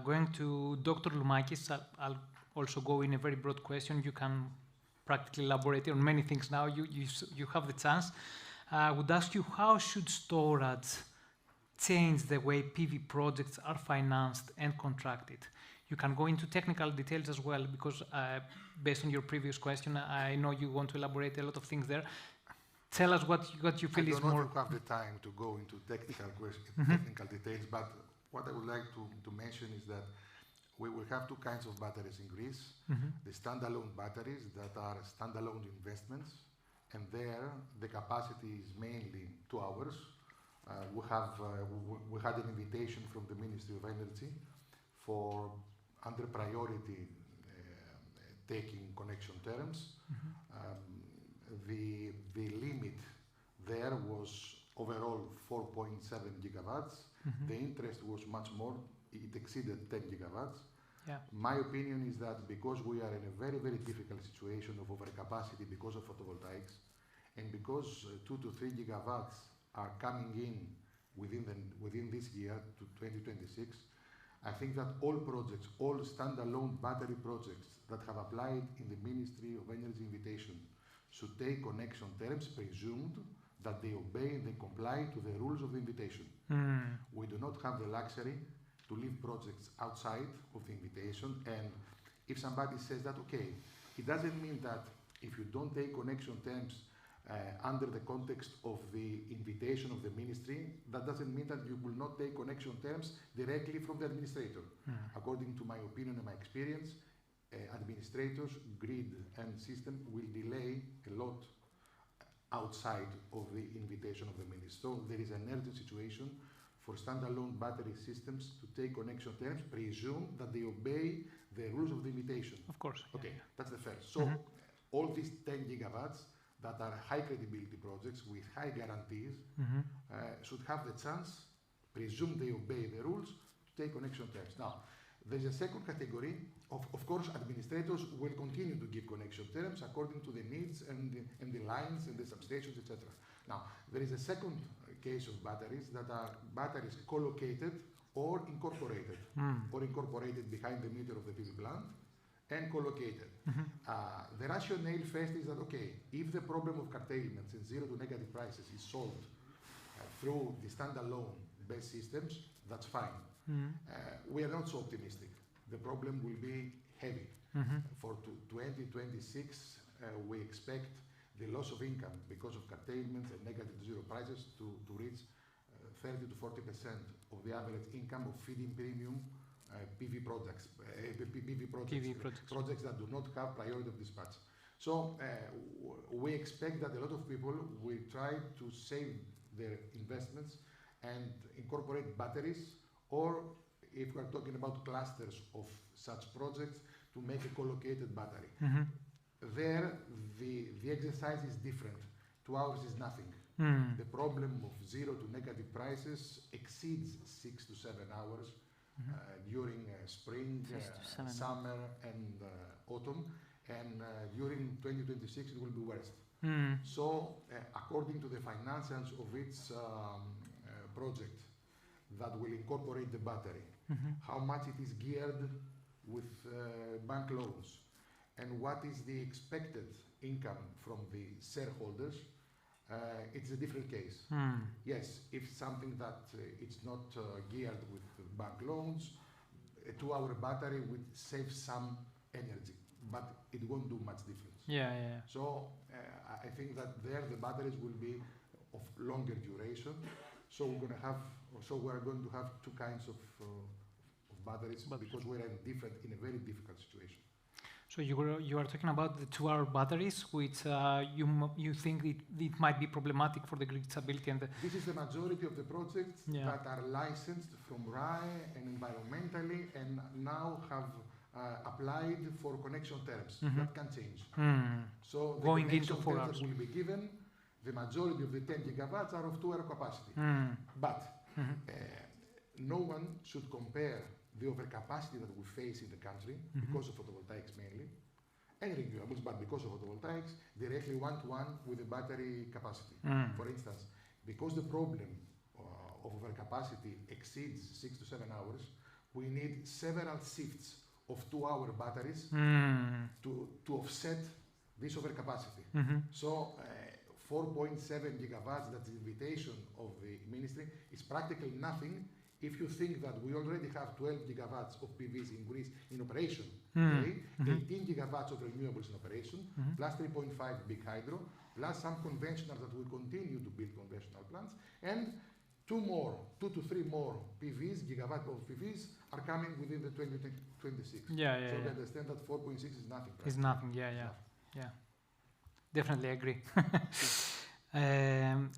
Going to Dr. Loumakis, I'll also go in a very broad question. You can practically elaborate on many things now. You have the chance. I would ask you, how should storage change the way PV projects are financed and contracted? You can go into technical details as well, because based on your previous question, I know you want to elaborate a lot of things there. Tell us what you feel is more... I don't know if you have the time to go into technical details, but what I would like to mention is that we will have two kinds of batteries in Greece. The standalone batteries that are standalone investments, and there the capacity is mainly 2 hours. We had an invitation from the Ministry of Energy for under priority taking connection terms. The limit there was overall 4.7 gigawatts. The interest was much more. It exceeded 10 gigawatts. Yeah. My opinion is that because we are in a very, very difficult situation of overcapacity because of photovoltaics, and because 2 to 3 gigawatts are coming in within this year to 2026, I think that all projects, all standalone battery projects that have applied in the Ministry of Energy invitation should take connection terms, presumed that they obey and they comply to the rules of the invitation. We do not have the luxury to leave projects outside of the invitation, and if somebody says that, okay, it doesn't mean that if you don't take connection terms under the context of the invitation of the ministry, that doesn't mean that you will not take connection terms directly from the administrator. According to my opinion and my experience, administrators, grid and system will delay a lot outside of the invitation of the ministry. So there is an urgent situation for standalone battery systems to take connection terms, presume that they obey the rules of the invitation. Of course. Okay, that's the first. So all these 10 gigawatts that are high credibility projects with high guarantees should have the chance, presume they obey the rules, to take connection terms. Now, there's a second category. Of course, administrators will continue to give connection terms according to the needs and the lines and the substations, etc. Now, there is a second case of batteries that are batteries co-located or incorporated, behind the meter of the PV plant and co-located. The rationale first is that, okay, if the problem of curtailments and zero to negative prices is solved through the standalone BESS systems, that's fine. We are not so optimistic. The problem will be heavy. For 2026, we expect the loss of income because of curtailments and negative zero prices to reach 30 to 40% of the average income of feed-in premium PV projects, projects that do not have priority of dispatch. So we expect that a lot of people will try to save their investments and incorporate batteries, or if we're talking about clusters of such projects, to make a co-located battery. There, the exercise is different. 2 hours is nothing. The problem of zero to negative prices exceeds 6 to 7 hours during spring, summer, and autumn, and during 2026 it will be worse. So, according to the financials of its project that will incorporate the battery, how much it is geared with bank loans, and what is the expected income from the shareholders, it's a different case. Yes, if something that it's not geared with bank loans, a 2-hour battery would save some energy, but it won't do much difference. So I think that there the batteries will be of longer duration. So we're going to have two kinds of batteries, because we're in a very difficult situation. So you are talking about the 2-hour batteries, which you think it might be problematic for the grid stability and the... This is the majority of the projects that are licensed from RAE and environmentally, and now have applied for connection terms. That can change. So the going connection into 4 terms hours that will be given, the majority of the 10 gigawatts are of 2-hour capacity. But no one should compare the overcapacity that we face in the country because of photovoltaics mainly, and renewables, but because of photovoltaics, directly one-to-one with the battery capacity. For instance, because the problem of overcapacity exceeds 6 to 7 hours, we need several shifts of 2-hour batteries to offset this overcapacity. So 4.7 gigawatts, that's the invitation of the ministry, is practically nothing if you think that we already have 12 gigawatts of PVs in Greece in operation today, 18 gigawatts of renewables in operation, plus 3.5 big hydro, plus some conventional that we continue to build conventional plants, and 2 to 3 more PVs, gigawatt of PVs, are coming within the 2026. So we understand that 4.6 is nothing. It's nothing, yeah. Definitely agree. Going